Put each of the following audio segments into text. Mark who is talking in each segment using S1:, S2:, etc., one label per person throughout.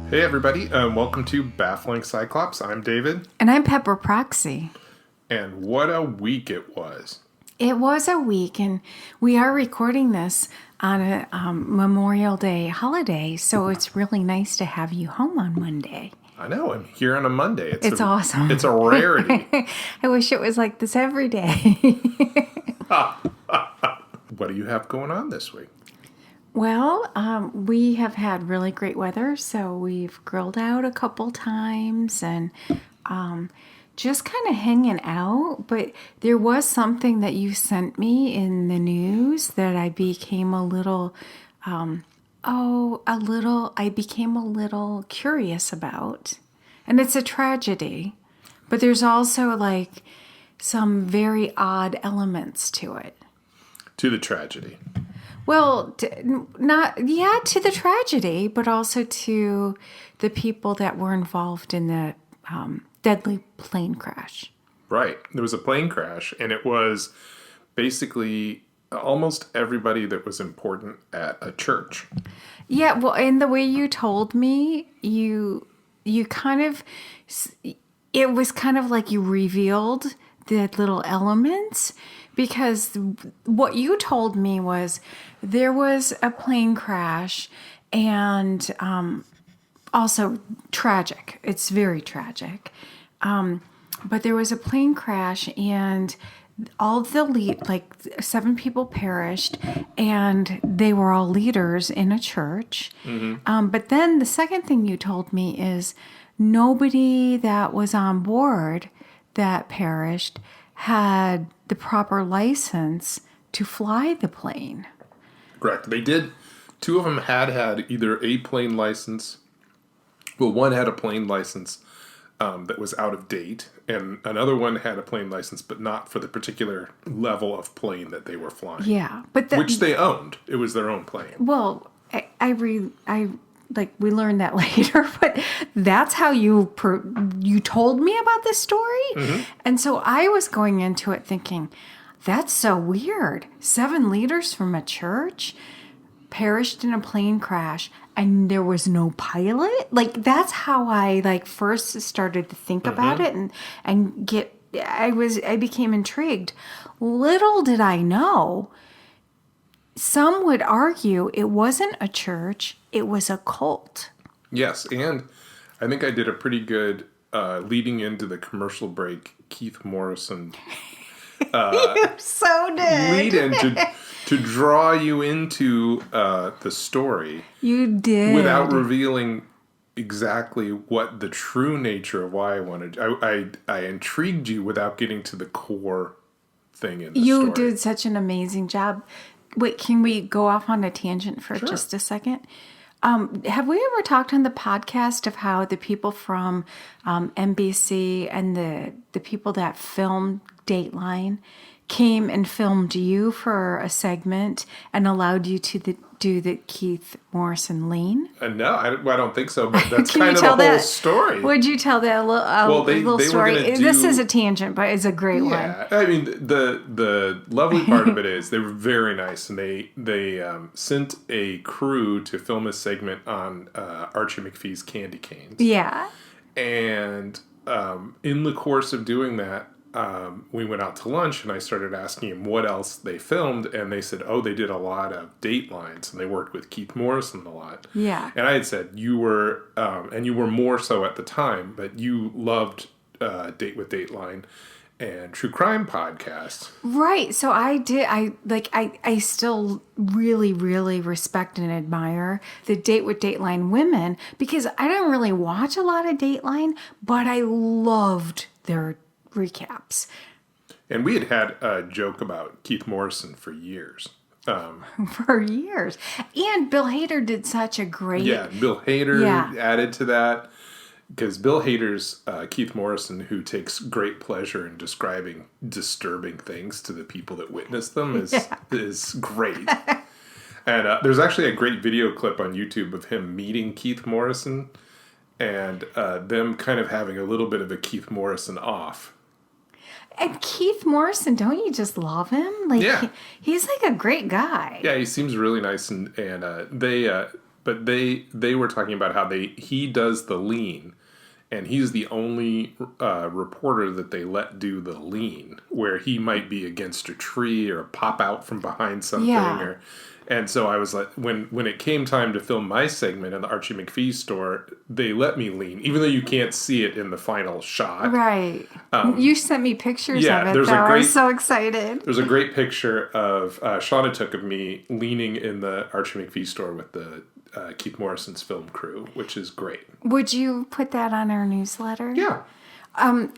S1: Hey everybody, welcome to Baffling Cyclops. I'm David.
S2: And I'm Pepper Proxy.
S1: And what a week it was.
S2: It was a week, and we are recording this on a Memorial Day holiday, so it's really nice to have you home on Monday.
S1: I know, I'm here on a Monday.
S2: It's awesome.
S1: It's a rarity.
S2: I wish it was like this every day.
S1: What do you have going on this week?
S2: Well, we have had really great weather, so we've grilled out a couple times and just kind of hanging out. But there was something that you sent me in the news that I became I became a little curious about. And it's a tragedy, but there's also like some very odd elements to it.
S1: To the tragedy.
S2: Well, to the tragedy, but also to the people that were involved in the deadly plane crash.
S1: Right. There was a plane crash, and it was basically almost everybody that was important at a church.
S2: Yeah, well, in the way you told me, you kind of, it was kind of like you revealed the little elements. Because what you told me was there was a plane crash and also tragic. It's very tragic. But there was a plane crash and all the 7 people perished and they were all leaders in a church. Mm-hmm. But then the second thing you told me is nobody that was on board that perished had the proper license to fly the plane.
S1: Correct. They did. 2 of them had either a plane license. Well, one had a plane license that was out of date, and another one had a plane license, but not for the particular level of plane that they were flying.
S2: Yeah, but
S1: which they owned. It was their own plane.
S2: Well, we learned that later, but that's how you told me about this story. Mm-hmm. And so I was going into it thinking, that's so weird. 7 leaders from a church perished in a plane crash and there was no pilot. Like, that's how I first started to think mm-hmm. about it I became intrigued. Little did I know, some would argue it wasn't a church, it was a cult.
S1: Yes, and I think I did a pretty good leading into the commercial break, Keith Morrison.
S2: You so did.
S1: Lead in to draw you into the story.
S2: You did.
S1: Without revealing exactly what the true nature of why I wanted. I intrigued you without getting to the core thing in the story.
S2: You did such an amazing job. Wait, can we go off on a tangent for just a second? Have we ever talked on the podcast of how the people from NBC and the people that filmed Dateline came and filmed you for a segment and allowed you to do the Keith Morrison lean?
S1: No, I don't think so, but that's kind of the whole story.
S2: Would you tell that little story? This is a tangent, but it's a great one.
S1: Yeah, I mean, the lovely part of it is they were very nice, and they sent a crew to film a segment on Archie McPhee's candy canes.
S2: Yeah.
S1: And in the course of doing that, we went out to lunch and I started asking him what else they filmed, and they said, they did a lot of Datelines and they worked with Keith Morrison a lot.
S2: Yeah.
S1: And I had said you were, and you were more so at the time, but you loved Date with Dateline and True Crime podcasts.
S2: Right. So I did. I still really, really respect and admire the Date with Dateline women because I don't really watch a lot of Dateline, but I loved their recaps.
S1: And we had a joke about Keith Morrison for years.
S2: For years. And Bill Hader did such a great...
S1: Yeah, Bill Hader added to that. Because Bill Hader's Keith Morrison, who takes great pleasure in describing disturbing things to the people that witness them, is great. And there's actually a great video clip on YouTube of him meeting Keith Morrison and them kind of having a little bit of a Keith Morrison off.
S2: And Keith Morrison, don't you just love him? He's like a great guy.
S1: Yeah, he seems really nice, and they but they were talking about how he does the lean, and he's the only reporter that they let do the lean, where he might be against a tree or pop out from behind something.
S2: Yeah.
S1: And so I was like, when it came time to film my segment in the Archie McPhee store, they let me lean, even though you can't see it in the final shot.
S2: Right. You sent me pictures
S1: yeah,
S2: of it,
S1: there's
S2: though.
S1: a great-
S2: I was so excited.
S1: There's a great picture of Shauna took of me leaning in the Archie McPhee store with the Keith Morrison's film crew, which is great.
S2: Would you put that on our newsletter?
S1: Yeah.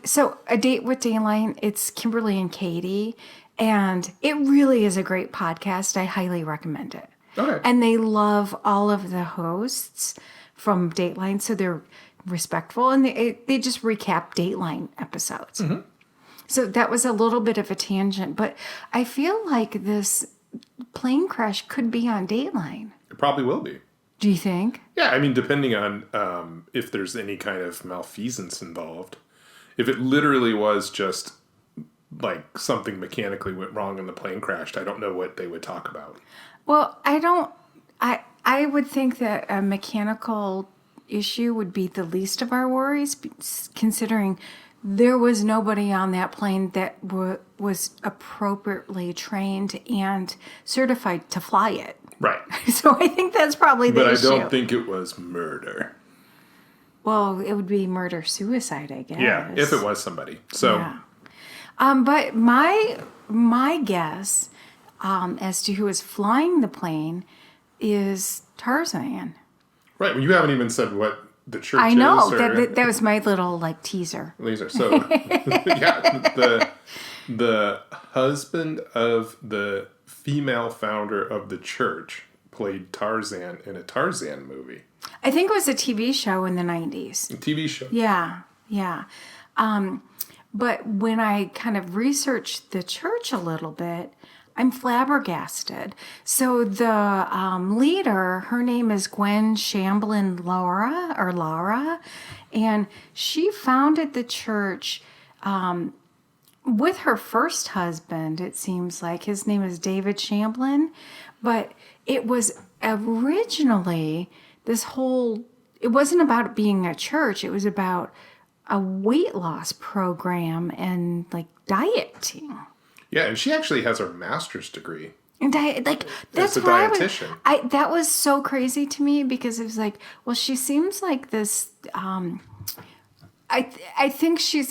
S2: So A Date with Dayline, it's Kimberly and Katie, and it really is a great podcast. I highly recommend it.
S1: Okay.
S2: And they love all of the hosts from Dateline, so they're respectful, and they just recap Dateline episodes. Mm-hmm. So that was a little bit of a tangent, but I feel like this plane crash could be on Dateline.
S1: It probably will be.
S2: Do you think?
S1: Yeah, I mean, depending on if there's any kind of malfeasance involved. If it literally was just like something mechanically went wrong and the plane crashed, I don't know what they would talk about.
S2: Well, I would think that a mechanical issue would be the least of our worries, considering there was nobody on that plane that was appropriately trained and certified to fly it.
S1: Right.
S2: So I think that's probably the issue.
S1: But I don't think it was murder.
S2: Well, it would be murder-suicide, I guess.
S1: Yeah, if it was somebody. So,
S2: yeah. But my guess as to who is flying the plane is Tarzan.
S1: right. Well, you haven't even said what the church
S2: I know.
S1: is.
S2: That was my little teaser.
S1: Laser. So, yeah, the husband of the female founder of the church played Tarzan in a Tarzan movie.
S2: I think it was a TV show in the 90s.
S1: A TV show.
S2: Yeah. But when I kind of researched the church a little bit, I'm flabbergasted. So the leader, her name is Gwen Shamblin Laura, and she founded the church with her first husband, it seems like. His name is David Shamblin, but it was originally it wasn't about it being a church, it was about a weight loss program and like dieting.
S1: Yeah, and she actually has her master's degree.
S2: And that's
S1: a
S2: why
S1: dietitian.
S2: That was so crazy to me, because it was like, well, she seems like this. I think she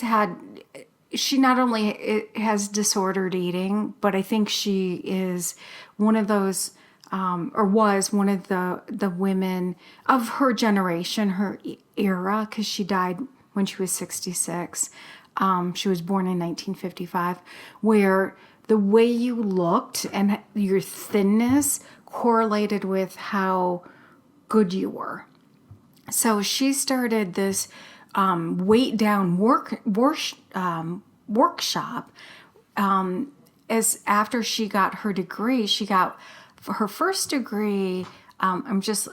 S2: not only has disordered eating, but I think she is one of those, or was one of the women of her generation, her era, because she died when she was 66. She was born in 1955, where the way you looked and your thinness correlated with how good you were. So she started this weight down workshop. As after she got her degree, she got her first degree. I'm just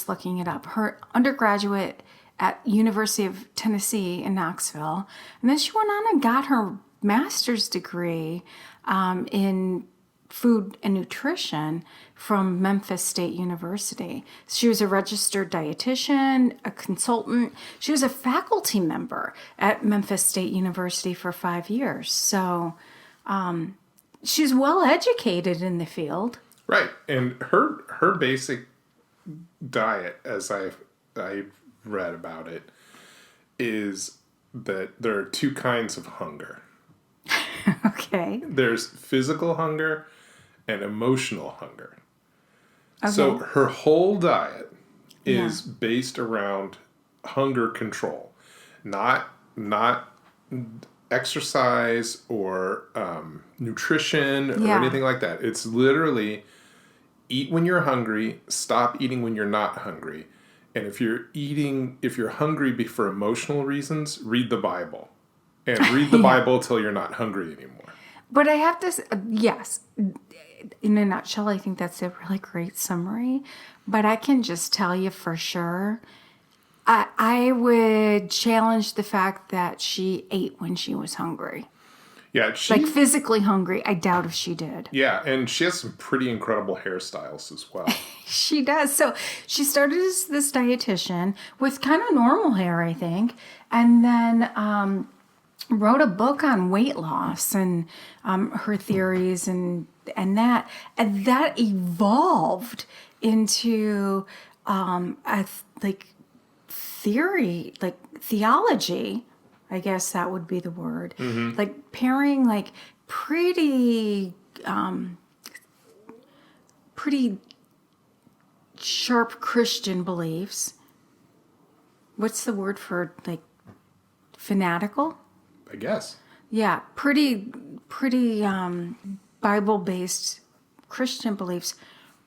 S2: looking it up. Her undergraduate at University of Tennessee in Knoxville. And then she went on and got her master's degree in food and nutrition from Memphis State University. She was a registered dietitian, a consultant. She was a faculty member at Memphis State University for 5 years. So she's well educated in the field.
S1: Right. And her basic diet, as I've read about it, is that there are two kinds of hunger.
S2: Okay.
S1: There's physical hunger and emotional hunger.
S2: Okay.
S1: So her whole diet is based around hunger control, not exercise or nutrition or anything like that. It's literally eat when you're hungry, stop eating when you're not hungry. And if you're hungry for emotional reasons, read the Bible. And read the Bible till you're not hungry anymore.
S2: But I have to, yes, in a nutshell, I think that's a really great summary. But I can just tell you for sure, I would challenge the fact that she ate when she was hungry.
S1: Yeah,
S2: Like physically hungry. I doubt if she did.
S1: Yeah, and she has some pretty incredible hairstyles as well.
S2: She does. So she started as this dietitian with kind of normal hair, I think, and then wrote a book on weight loss and her theories and that evolved into like theory, like theology. I guess that would be the word.
S1: Mm-hmm.
S2: Like pairing like pretty sharp Christian beliefs. What's the word for like fanatical?
S1: I guess.
S2: Yeah, pretty Bible-based Christian beliefs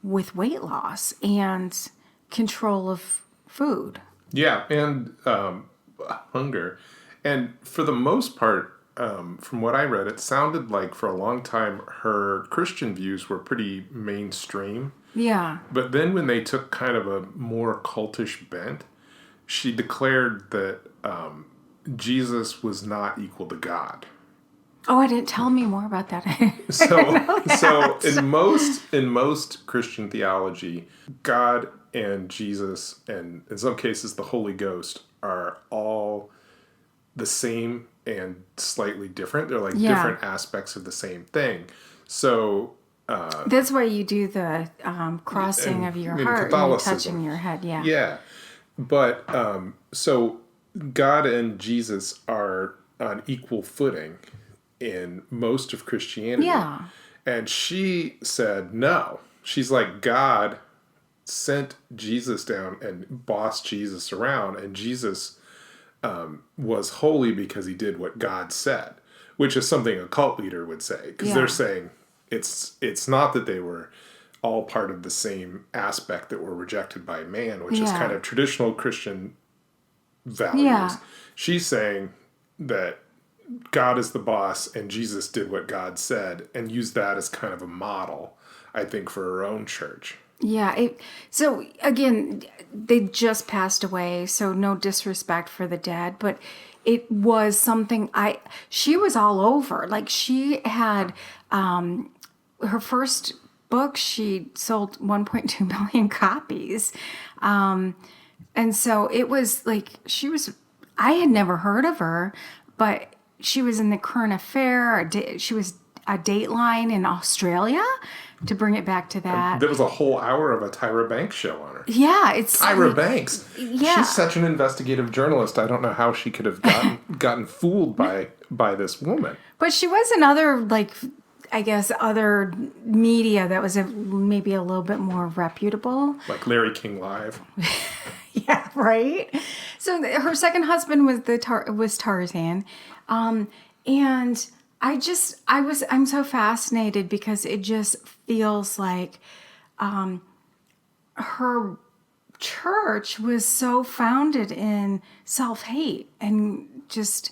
S2: with weight loss and control of food.
S1: Yeah, and hunger. And for the most part, from what I read, it sounded like for a long time her Christian views were pretty mainstream.
S2: Yeah.
S1: But then when they took kind of a more cultish bent, she declared that Jesus was not equal to God.
S2: Oh, I didn't tell me more about that.
S1: So in most Christian theology, God and Jesus and in some cases the Holy Ghost are all the same and slightly different. They're like different aspects of the same thing. So
S2: that's why you do the crossing of your heart and you're touching your head. Yeah.
S1: Yeah. But so God and Jesus are on equal footing in most of Christianity.
S2: Yeah.
S1: And she said no. She's like, God sent Jesus down and bossed Jesus around, and Jesus was holy because he did what God said, which is something a cult leader would say, because they're saying it's not that they were all part of the same aspect that were rejected by man, which is kind of traditional Christian values.
S2: Yeah.
S1: She's saying that God is the boss and Jesus did what God said and used that as kind of a model, I think, for her own church.
S2: Yeah. So again, they just passed away, so no disrespect for the dead, but it was something she was all over. Like she had her first book, she sold 1.2 million copies. And so it was like I had never heard of her, but she was in the Current Affair. She was a Dateline in Australia, to bring it back to that.
S1: There was a whole hour of a Tyra Banks show on her.
S2: Yeah, it's
S1: Tyra Banks.
S2: Yeah,
S1: she's such an investigative journalist. I don't know how she could have gotten fooled by this woman.
S2: But she was in other, like, I guess, other media that was maybe a little bit more reputable,
S1: like Larry King Live.
S2: Yeah, right. So her second husband was Tarzan, and I'm so fascinated because it just feels like her church was so founded in self-hate and just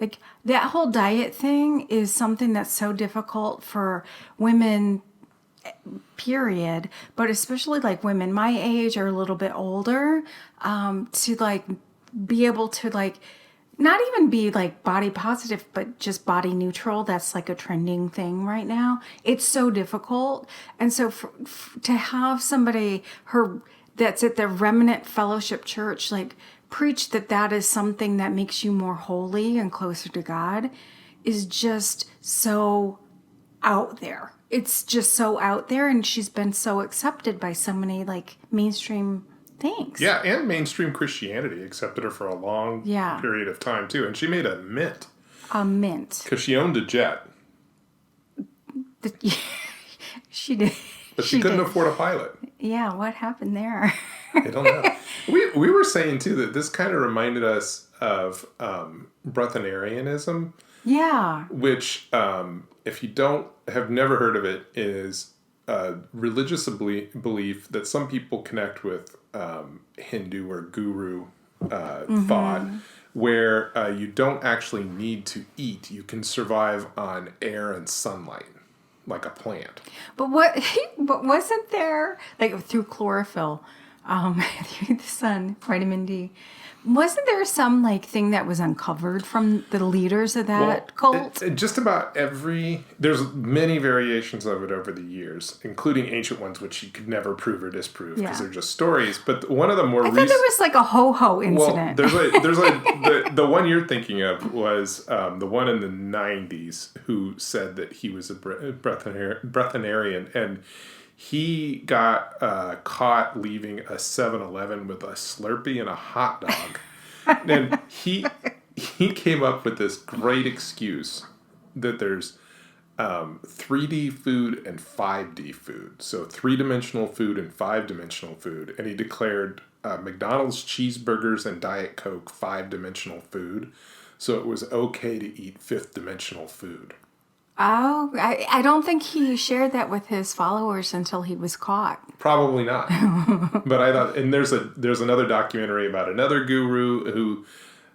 S2: like that whole diet thing is something that's so difficult for women, period, but especially like women my age or a little bit older, to like be able to like not even be like body positive, but just body neutral. That's like a trending thing right now. It's so difficult. And so to have somebody that's at the Remnant Fellowship Church, like preach that is something that makes you more holy and closer to God is just so out there. It's just so out there. And she's been so accepted by so many like mainstream things.
S1: Yeah, and mainstream Christianity accepted her for a long period of time, too. And she made a mint.
S2: A mint.
S1: Because she owned a jet.
S2: She did.
S1: But she couldn't afford a pilot.
S2: Yeah, what happened there?
S1: I don't know. We were saying, too, that this kind of reminded us of Breatharianism.
S2: Yeah.
S1: Which, if you have never heard of it, is a religious belief that some people connect with Hindu or guru thought, where you don't actually need to eat. You can survive on air and sunlight, like a plant.
S2: But wasn't there, like through chlorophyll, through the sun, vitamin D, Wasn't there some like thing that was uncovered from the leaders of that cult?
S1: Just about there's many variations of it over the years, including ancient ones, which you could never prove or disprove because they're just stories. But one of the more
S2: I thought there was like a ho-ho incident.
S1: Well, the one you're thinking of was the one in the 90s who said that he was a breatharian, and he got caught leaving a 7-Eleven with a Slurpee and a hot dog. And he came up with this great excuse that there's 3D food and 5D food. So 3-dimensional food and 5-dimensional food. And he declared McDonald's cheeseburgers and Diet Coke 5-dimensional food. So it was okay to eat 5th-dimensional food.
S2: Oh, I don't think he shared that with his followers until he was caught.
S1: Probably not. But I thought, and there's another documentary about another guru who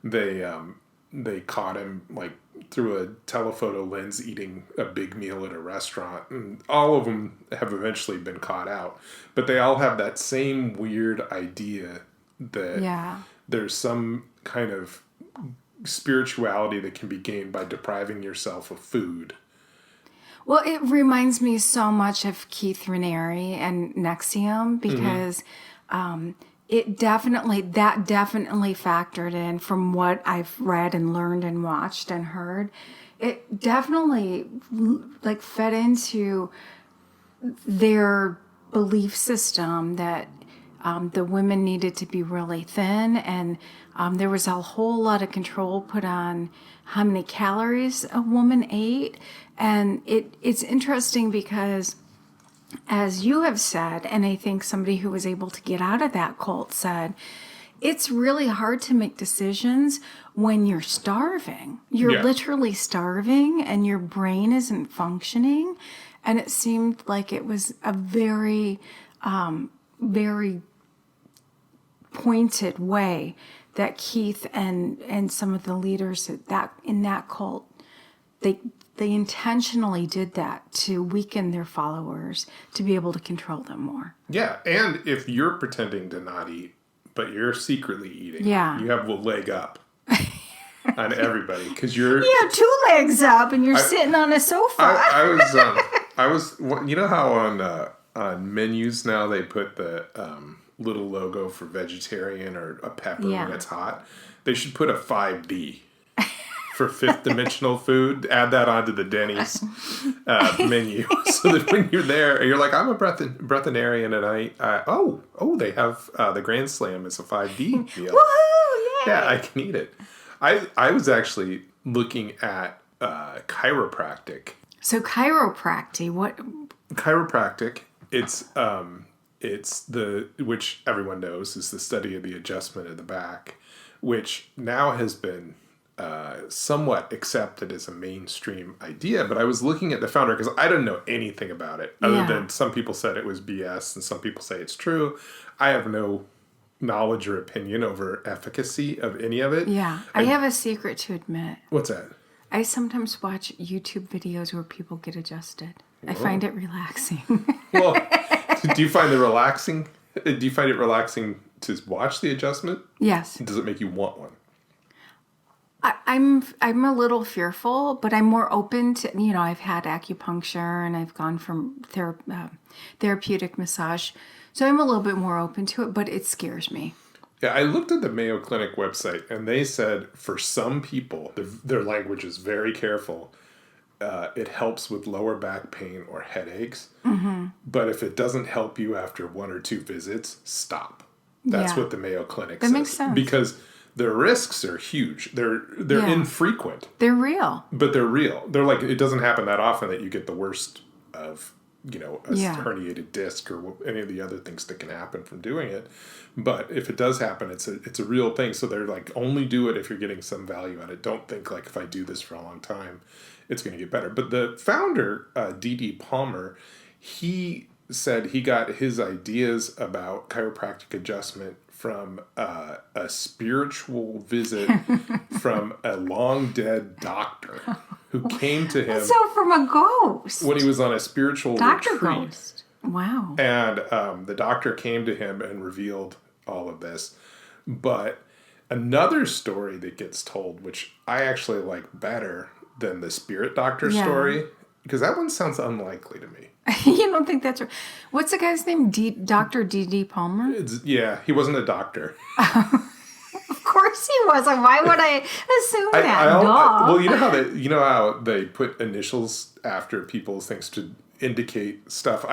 S1: they caught him like through a telephoto lens eating a big meal at a restaurant, and all of them have eventually been caught out. But they all have that same weird idea that there's some kind of spirituality that can be gained by depriving yourself of food.
S2: Well, it reminds me so much of Keith Raniere and Nexium because that definitely factored in from what I've read and learned and watched and heard. It definitely like fed into their belief system that the women needed to be really thin, and there was a whole lot of control put on how many calories a woman ate. And it's interesting because, as you have said, and I think somebody who was able to get out of that cult said, it's really hard to make decisions when you're starving. You're literally starving and your brain isn't functioning. And it seemed like it was a very, very pointed way that Keith and some of the leaders in that cult, they intentionally did that to weaken their followers to be able to control them more.
S1: Yeah, and if you're pretending to not eat, but you're secretly eating, you have a leg up on everybody because you
S2: have 2 legs up and you're sitting on a sofa.
S1: I was, you know how on menus now they put the little logo for vegetarian or a pepper when it's hot. They should put a 5D. For 5th-dimensional food, add that onto the Denny's menu, so that when you're there, you're like, I'm a breatharian, and they have the Grand Slam as a 5D meal.
S2: Woohoo! Yay!
S1: Yeah, I can eat it. I was actually looking at chiropractic.
S2: So chiropractic, what?
S1: Chiropractic, it's which everyone knows is the study of the adjustment of the back, which now has been somewhat accepted as a mainstream idea. But I was looking at the founder because I didn't know anything about it other than some people said it was BS and some people say it's true. I have no knowledge or opinion over efficacy of any of it.
S2: Yeah. I have a secret to admit.
S1: What's that?
S2: I sometimes watch YouTube videos where people get adjusted. Whoa. I find it relaxing.
S1: Well, do you find it relaxing? Do you find it relaxing to watch the adjustment?
S2: Yes.
S1: Does it make you want one?
S2: I'm a little fearful, but I'm more open to, I've had acupuncture and I've gone from therapeutic massage. So I'm a little bit more open to it, but it scares me.
S1: Yeah, I looked at the Mayo Clinic website and they said for some people, their language is very careful. It helps with lower back pain or headaches. Mm-hmm. But if it doesn't help you after 1 or 2 visits, stop. That's what the Mayo Clinic says.
S2: That makes sense.
S1: Because the risks are huge. They're infrequent.
S2: They're real.
S1: But they're real. They're like, it doesn't happen that often that you get the worst of, a herniated disc or any of the other things that can happen from doing it. But if it does happen, it's a real thing. So they're like, only do it if you're getting some value out of it. Don't think like, if I do this for a long time, it's going to get better. But the founder, D.D. Palmer, he said he got his ideas about chiropractic adjustment from a spiritual visit from a long dead doctor who came to him.
S2: So from a ghost.
S1: When he was on a spiritual
S2: Dr.
S1: retreat.
S2: Ghost. Wow.
S1: And the doctor came to him and revealed all of this. But Another story that gets told, which I actually like better than the spirit doctor story, because that one sounds unlikely to me.
S2: You don't think that's right? What's the guy's name? Dr. D.D. Palmer?
S1: He wasn't a doctor.
S2: Of course he wasn't. Why would I assume that?
S1: Well, you know how they put initials after people's things to indicate stuff.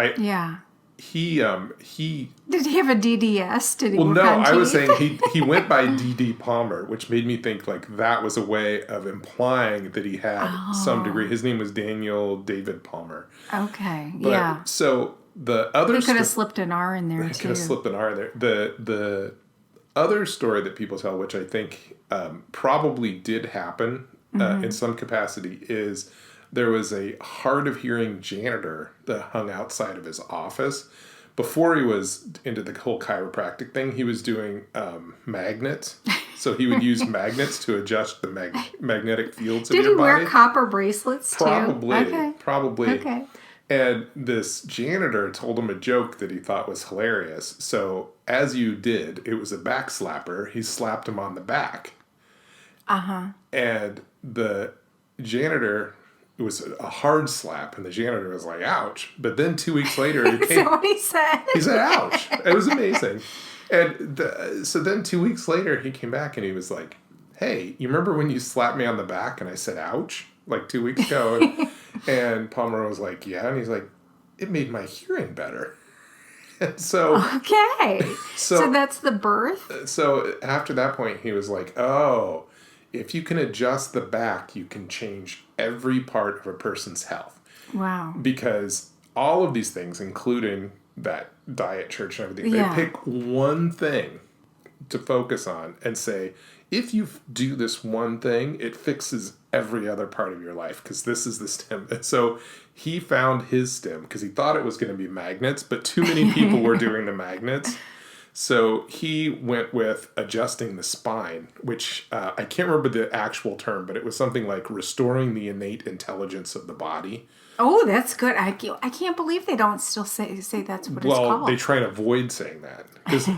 S1: He
S2: did he have a DDS? Did he?
S1: Well, no, I was saying he went by D.D. Palmer, which made me think like that was a way of implying that he had some degree. His name was Daniel David Palmer.
S2: Okay,
S1: So the other
S2: he could have slipped an R in there too.
S1: Could have slipped an R in there. The other story that people tell, which I think probably did happen in some capacity, is there was a hard of hearing janitor that hung outside of his office. Before he was into the whole chiropractic thing, he was doing magnets. So he would use magnets to adjust the magnetic fields of your body.
S2: Did he wear copper bracelets too?
S1: Probably.
S2: Okay.
S1: And this janitor told him a joke that he thought was hilarious. So, as you did, it was a back slapper. He slapped him on the back. And the janitor, it was a hard slap, and the janitor was like, ouch. But then 2 weeks later, he came.
S2: Is that what he said?
S1: He said, ouch. It was amazing. And so then 2 weeks later, he came back and he was like, hey, you remember when you slapped me on the back and I said, ouch? Like 2 weeks ago. And Palmer was like, yeah. And he's like, it made my hearing better. And so.
S2: Okay. So that's the birth?
S1: So after that point, he was like, oh, if you can adjust the back, you can change every part of a person's health.
S2: Wow.
S1: Because all of these things, including that diet, church, and everything, they pick one thing to focus on and say, if you do this one thing, it fixes every other part of your life because this is the stem. So he found his stem because he thought it was going to be magnets, but too many people were doing the magnets. So he went with adjusting the spine, which I can't remember the actual term, but it was something like restoring the innate intelligence of the body.
S2: Oh, that's good. I can't believe they don't still say that's what it's called.
S1: Well, they try and avoid saying that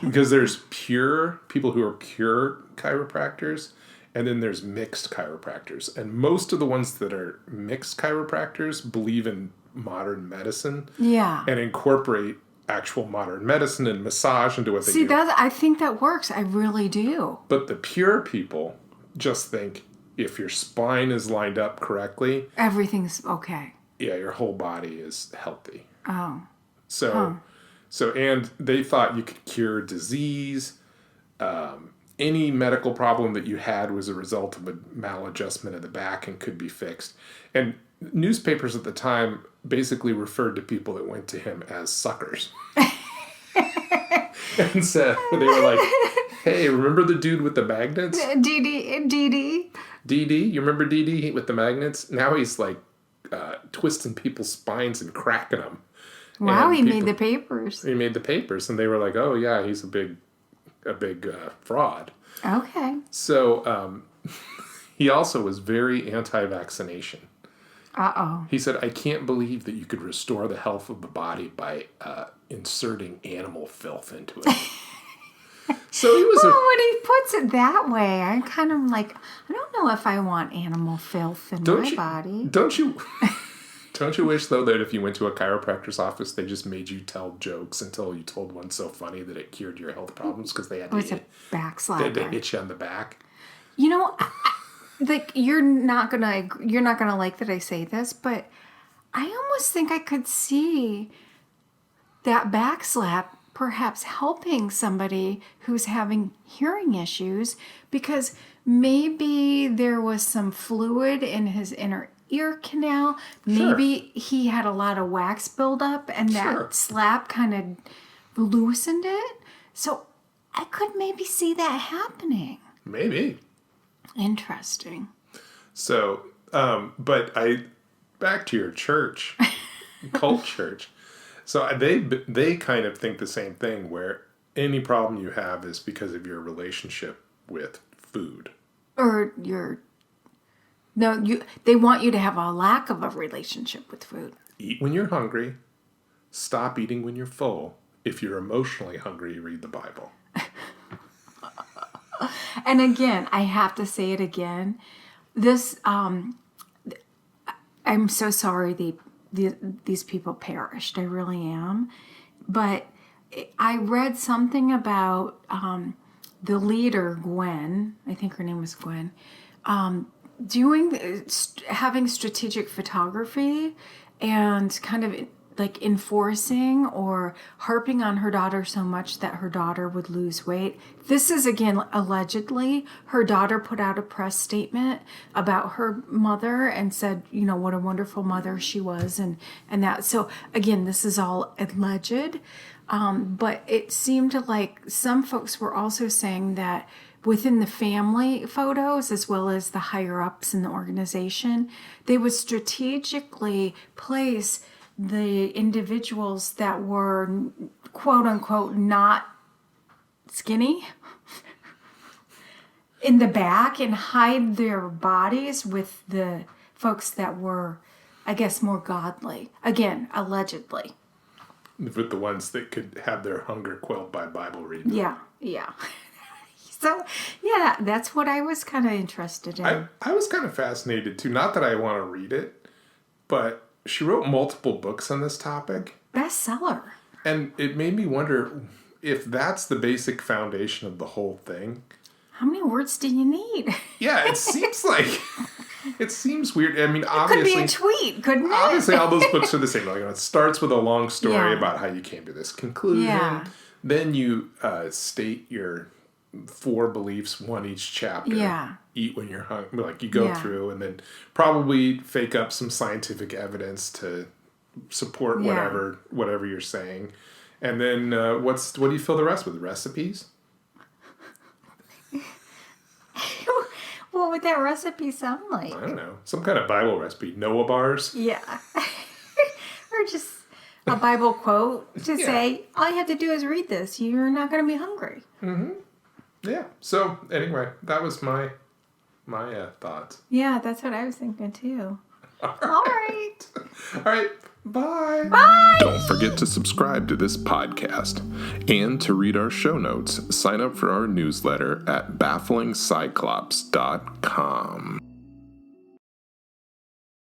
S1: because there's people who are pure chiropractors, and then there's mixed chiropractors. And most of the ones that are mixed chiropractors believe in modern medicine and incorporate actual modern medicine and massage into what they do.
S2: I think that works. I really do.
S1: But the pure people just think if your spine is lined up correctly,
S2: everything's okay.
S1: Yeah, your whole body is healthy.
S2: Oh.
S1: So and they thought you could cure disease. Any medical problem that you had was a result of a maladjustment of the back and could be fixed. And newspapers at the time basically referred to people that went to him as suckers. And said, they were like, hey, remember the dude with the magnets?
S2: DD?
S1: You remember DD with the magnets? Now he's like twisting people's spines and cracking them.
S2: Wow, he made the papers.
S1: He made the papers, and they were like, oh yeah, he's a big fraud.
S2: Okay.
S1: So he also was very anti-vaccination.
S2: Uh-oh.
S1: He said, I can't believe that you could restore the health of the body by inserting animal filth into it. So he was
S2: when he puts it that way, I'm kind of like, I don't know if I want animal filth in my body.
S1: Don't you wish, though, that if you went to a chiropractor's office, they just made you tell jokes until you told one so funny that it cured your health problems because they had to hit you on the back?
S2: You know, like you're not gonna like that I say this, but I almost think I could see that back slap perhaps helping somebody who's having hearing issues because maybe there was some fluid in his inner ear canal. Maybe he had a lot of wax buildup and that slap kind of loosened it. So I could maybe see that happening.
S1: Maybe.
S2: Interesting.
S1: So, but back to your church, cult church. So they kind of think the same thing, where any problem you have is because of your relationship with food.
S2: Or they want you to have a lack of a relationship with food.
S1: Eat when you're hungry. Stop eating when you're full. If you're emotionally hungry, read the Bible.
S2: And again, I have to say it again. This, I'm so sorry these people perished. I really am. But I read something about the leader, Gwen. I think her name was Gwen. Having strategic photography and kind of like enforcing or harping on her daughter so much that her daughter would lose weight. This is, again, allegedly. Her daughter put out a press statement about her mother and said, what a wonderful mother she was and that. So, again, this is all alleged. But it seemed like some folks were also saying that within the family photos, as well as the higher ups in the organization, they would strategically place the individuals that were quote unquote not skinny in the back and hide their bodies with the folks that were, I guess, more godly. Again, allegedly.
S1: With the ones that could have their hunger quelled by Bible reading.
S2: Yeah. So, yeah, that's what I was kind of interested in.
S1: I was kind of fascinated, too. Not that I want to read it, but she wrote multiple books on this topic.
S2: Bestseller. And
S1: it made me wonder if that's the basic foundation of the whole thing.
S2: How many words do you need?
S1: Yeah, it seems like... It seems weird. I mean, obviously...
S2: It could be a tweet, couldn't it?
S1: Obviously, all those books are the same. Like, it starts with a long story about how you came to this conclusion.
S2: Yeah.
S1: Then you state your 4 beliefs, one each chapter.
S2: Yeah.
S1: Eat when you're hungry. Like, you go through and then probably fake up some scientific evidence to support whatever you're saying. And then what do you fill the rest with? Recipes?
S2: What would that recipe sound like?
S1: I don't know. Some kind of Bible recipe. Noah bars?
S2: Yeah. Or just a Bible quote to say, all you have to do is read this. You're not going to be hungry.
S1: Mm-hmm. Yeah. So, anyway, that was my thoughts.
S2: Yeah, that's what I was thinking, too. All right.
S1: All right. Bye.
S2: Bye.
S1: Don't forget to subscribe to this podcast. And to read our show notes, sign up for our newsletter at bafflingcyclops.com.